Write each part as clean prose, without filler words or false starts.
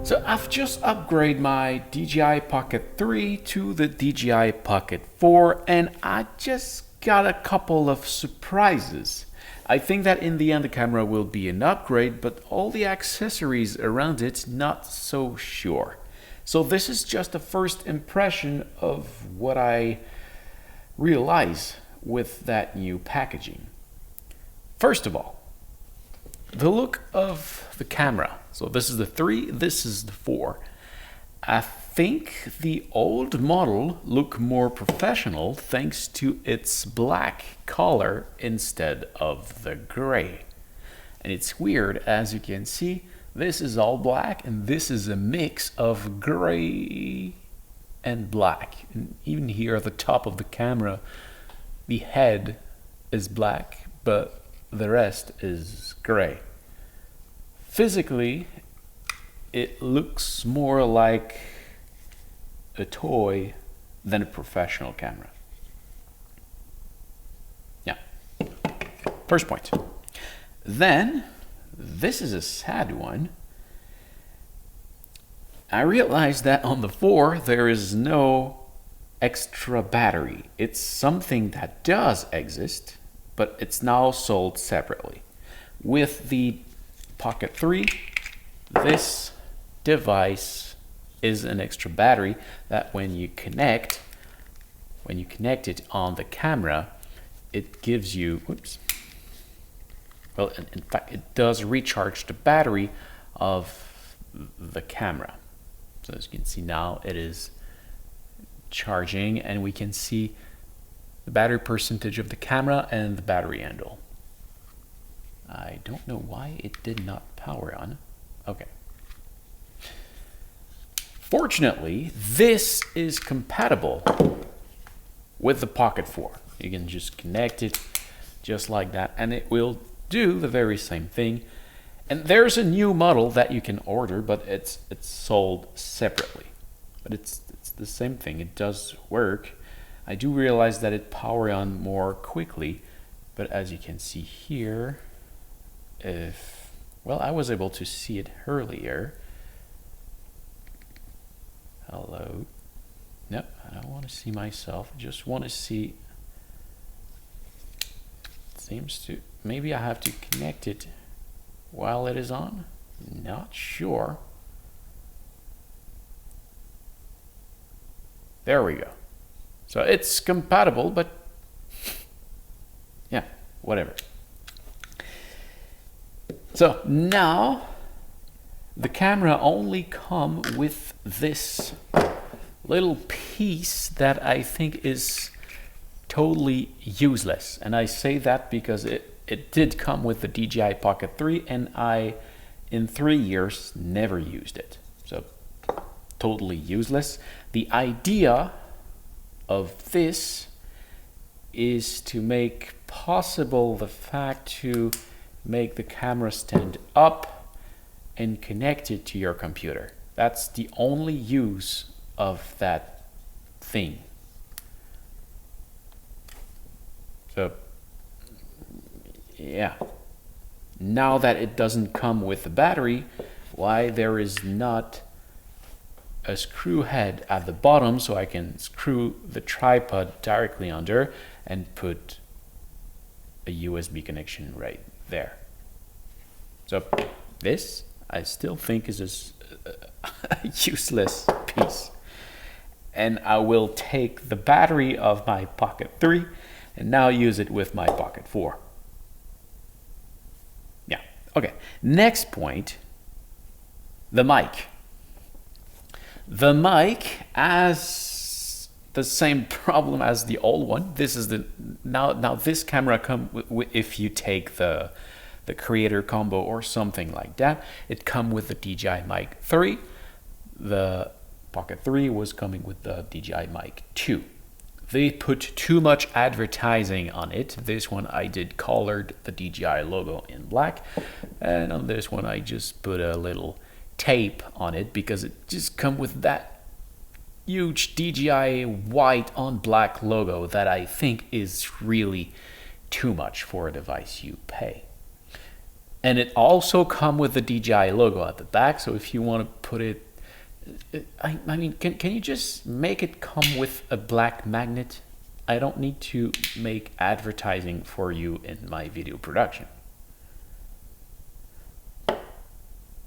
So I've just upgraded my DJI Pocket 3 to the DJI Pocket 4, and I just got a couple of surprises. I think that in the end the camera will be an upgrade, but all the accessories around it, not so sure. So this is just a first impression of what I realize with that new packaging. First of all, the look of the camera. So this is the 3, this is the 4. I think the old model looked more professional thanks to its black color instead of the gray. And it's weird, as you can see, this is all black and this is a mix of gray and black. And even here at the top of the camera, the head is black, but the rest is gray. Physically, it looks more like a toy than a professional camera. Yeah, first point. Then, this is a sad one. I realized that on the 4, there is no extra battery. It's something that does exist, but it's now sold separately. With the Pocket 3, this device is an extra battery that when you connect it on the camera, it gives you, well, in fact, it does recharge the battery of the camera. So as you can see now, it is charging, and we can see the battery percentage of the camera and the battery handle. I don't know why it did not power on. Okay. Fortunately, this is compatible with the Pocket 4. You can just connect it just like that, and it will do the very same thing. And there's a new model that you can order, but it's sold separately. But it's the same thing. It does work. I do realize that it powers on more quickly, but as you can see here, well, I was able to see it earlier. Hello. No, I don't want to see myself. I just want to see. It seems to. Maybe I have to connect it while it is on. Not sure. There we go. So it's compatible, but yeah, whatever. So now the camera only comes with this little piece that I think is totally useless. And I say that because it did come with the DJI Pocket 3, and I, in 3 years, never used it. So totally useless. The idea of this is to make possible the fact to make the camera stand up and connect it to your computer. That's the only use of that thing. So yeah, now that it doesn't come with the battery, why there is not a screw head at the bottom so I can screw the tripod directly under and put a USB connection right there. So this I still think is a useless piece. And I will take the battery of my Pocket 3 and now use it with my Pocket 4. Yeah, okay. Next point, the mic. The mic has the same problem as the old one. This is the now this camera come with, if you take the creator combo or something like that, it come with the DJI Mic 3. The Pocket 3 was coming with the DJI Mic 2. They put too much advertising on it. This one I did colored the DJI logo in black, and on this one I just put a little tape on it because it just come with that huge DJI white on black logo that I think is really too much for a device you pay. And it also come with the DJI logo at the back. So if you want to put it, I mean, can you just make it come with a black magnet? I don't need to make advertising for you in my video production.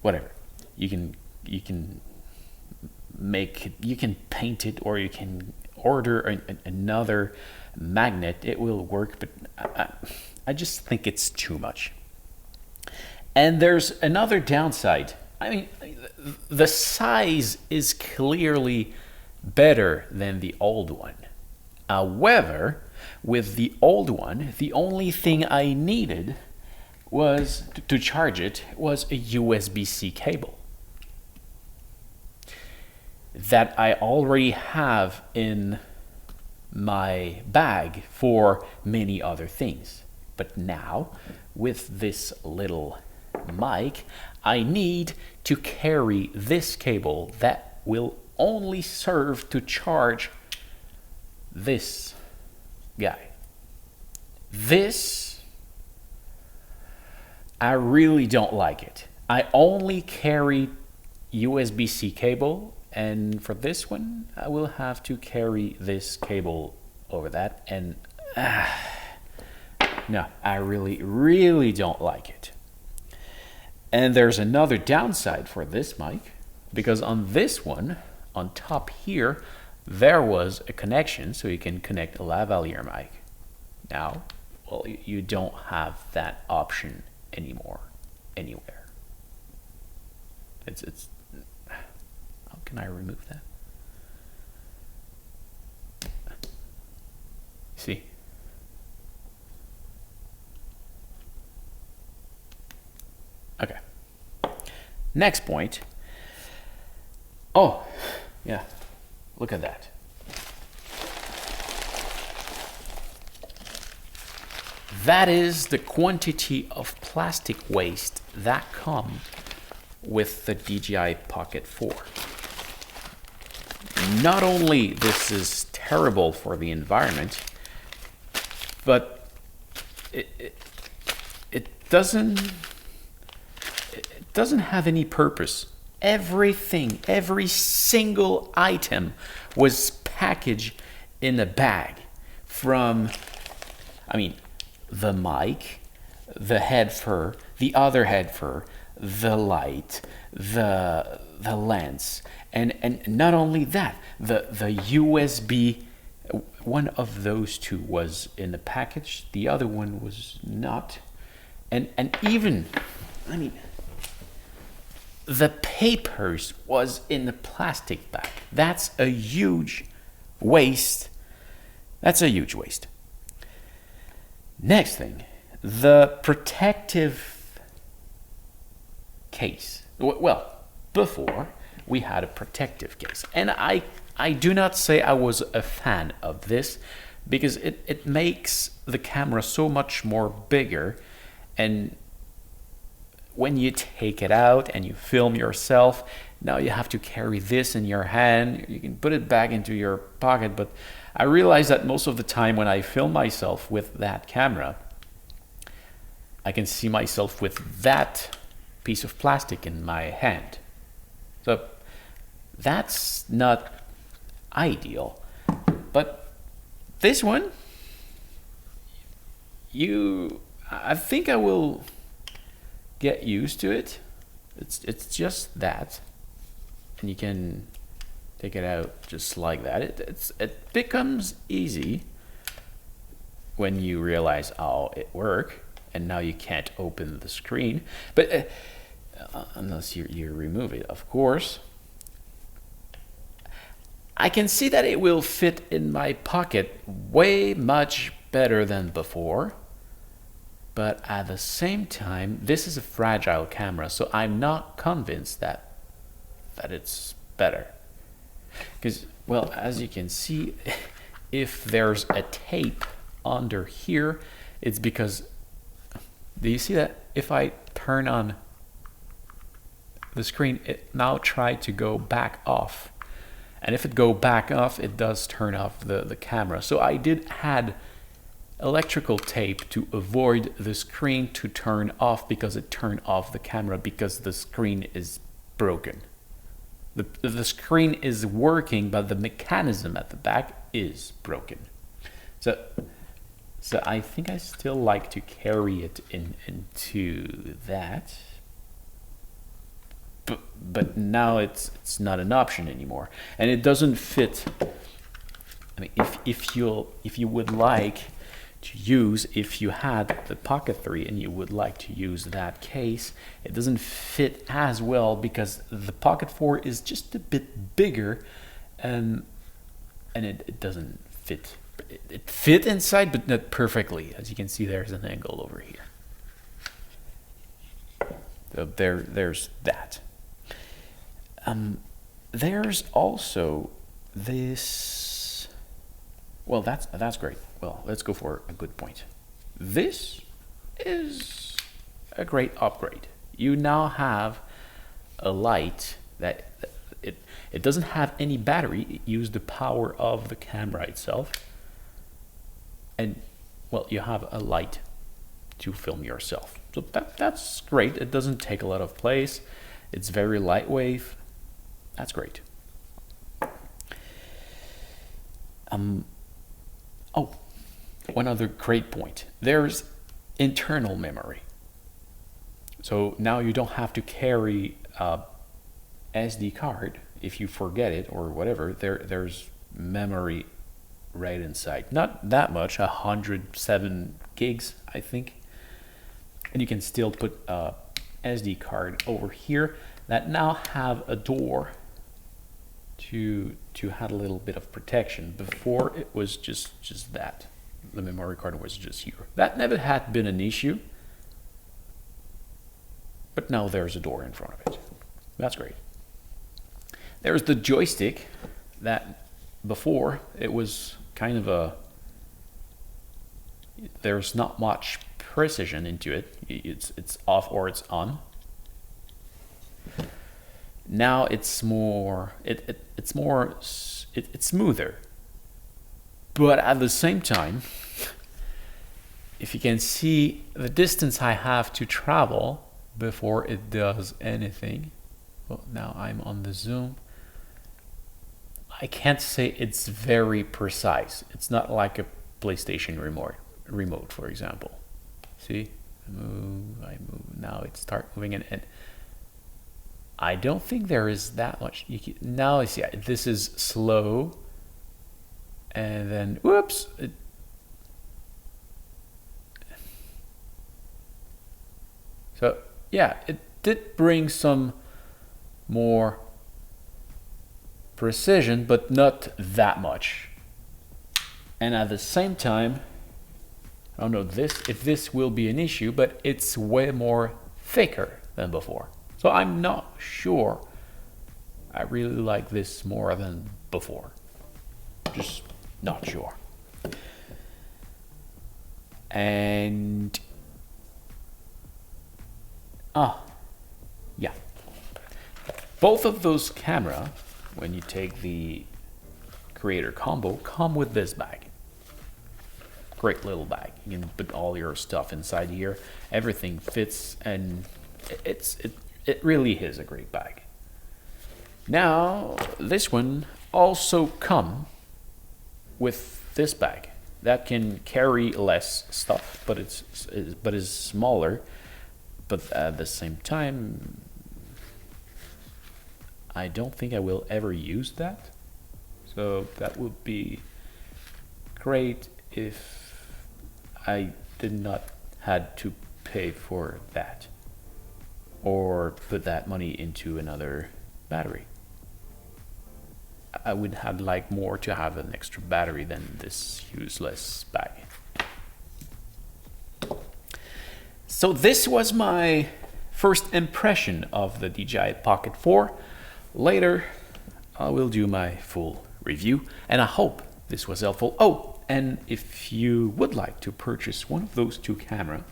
Whatever. You can make it, you can paint it, or you can order another magnet. It will work, but I just think it's too much. And there's another downside. I mean, the size is clearly better than the old one. However, with the old one, the only thing I needed was to charge it was a USB-C cable that I already have in my bag for many other things. But now, with this little mic, I need to carry this cable that will only serve to charge this guy. This, I really don't like it. I only carry USB-C cable, and for this one, I will have to carry this cable over that, and no, I really don't like it. And there's another downside for this mic, because on this one, on top here, there was a connection, so you can connect a lavalier mic. Now, well, you don't have that option anymore, anywhere. It's how can I remove that? See? Okay. Next point. Oh, yeah. Look at that. That is the quantity of plastic waste that come with the DJI Pocket 4. Not only this is terrible for the environment, but it doesn't have any purpose. Everything, every single item was packaged in a bag. From, I mean, the mic, the head fur, the other head fur, the light, the lens, and not only that, the USB. One of those two was in the package, the other one was not, and even, I mean, the papers was in the plastic bag. That's a huge waste. That's a huge waste. Next thing, the protective case. Well, before we had a protective case, and I do not say I was a fan of this, because it makes the camera so much more bigger, and when you take it out and you film yourself, now you have to carry this in your hand. You can put it back into your pocket, but I realize that most of the time when I film myself with that camera, I can see myself with that piece of plastic in my hand. So that's not ideal. But this one, I think I will get used to it. It's just that, and you can take it out just like that. It becomes easy when you realize, oh, it works, and now you can't open the screen, but unless you remove it, of course. I can see that it will fit in my pocket way much better than before. But at the same time, this is a fragile camera, so I'm not convinced that it's better. Because, well, as you can see, if there's a tape under here, it's because, do you see that? If I turn on the screen, it now tried to go back off. And if it go back off, it does turn off the camera. So I did add electrical tape to avoid the screen to turn off because it turned off the camera because the screen is broken. The screen is working, but the mechanism at the back is broken. So I think I still like to carry it into that. But now it's not an option anymore, and it doesn't fit. I mean, if you would like to use, if you had the Pocket 3 and you would like to use that case, it doesn't fit as well because the Pocket 4 is just a bit bigger, and it doesn't fit. It fit inside, but not perfectly. As you can see, there's an angle over here. So there's that. There's also this. Well, that's great. Well, let's go for a good point. This is a great upgrade. You now have a light that it doesn't have any battery. It uses the power of the camera itself. And well, you have a light to film yourself. So that's great. It doesn't take a lot of place. It's very lightweight. That's great. Oh, one other great point. There's internal memory. So now you don't have to carry a SD card if you forget it or whatever. There's memory right inside. Not that much, 107 gigs, I think. And you can still put a SD card over here that now have a door to have a little bit of protection. Before it was just that. The memory card was just here. That never had been an issue. But now there's a door in front of it. That's great. There's the joystick that before it was kind of there's not much precision into it. It's off or it's on. Now it's smoother. But at the same time, if you can see the distance I have to travel before it does anything. Well, now I'm on the zoom. I can't say it's very precise. It's not like a PlayStation remote, for example. See, I move. Now it starts moving, and I don't think there is that much. Now see, this is slow, and then whoops. So yeah, it did bring some more precision, but not that much. And at the same time, I don't know if this will be an issue, but it's way more thicker than before. So I'm not sure. I really like this more than before. Just not sure. And yeah. Both of those cameras, when you take the Creator Combo, come with this bag. Great little bag. You can put all your stuff inside here. Everything fits, and it really is a great bag. Now, this one also come with this bag that can carry less stuff, but is smaller. But at the same time, I don't think I will ever use that. So that would be great if I did not had to pay for that or put that money into another battery. I would have liked more to have an extra battery than this useless bag. So this was my first impression of the DJI Pocket 4. Later, I will do my full review, and I hope this was helpful. Oh, and if you would like to purchase one of those two cameras,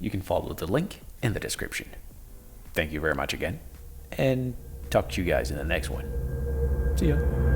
you can follow the link in the description. Thank you very much again, and talk to you guys in the next one. See ya.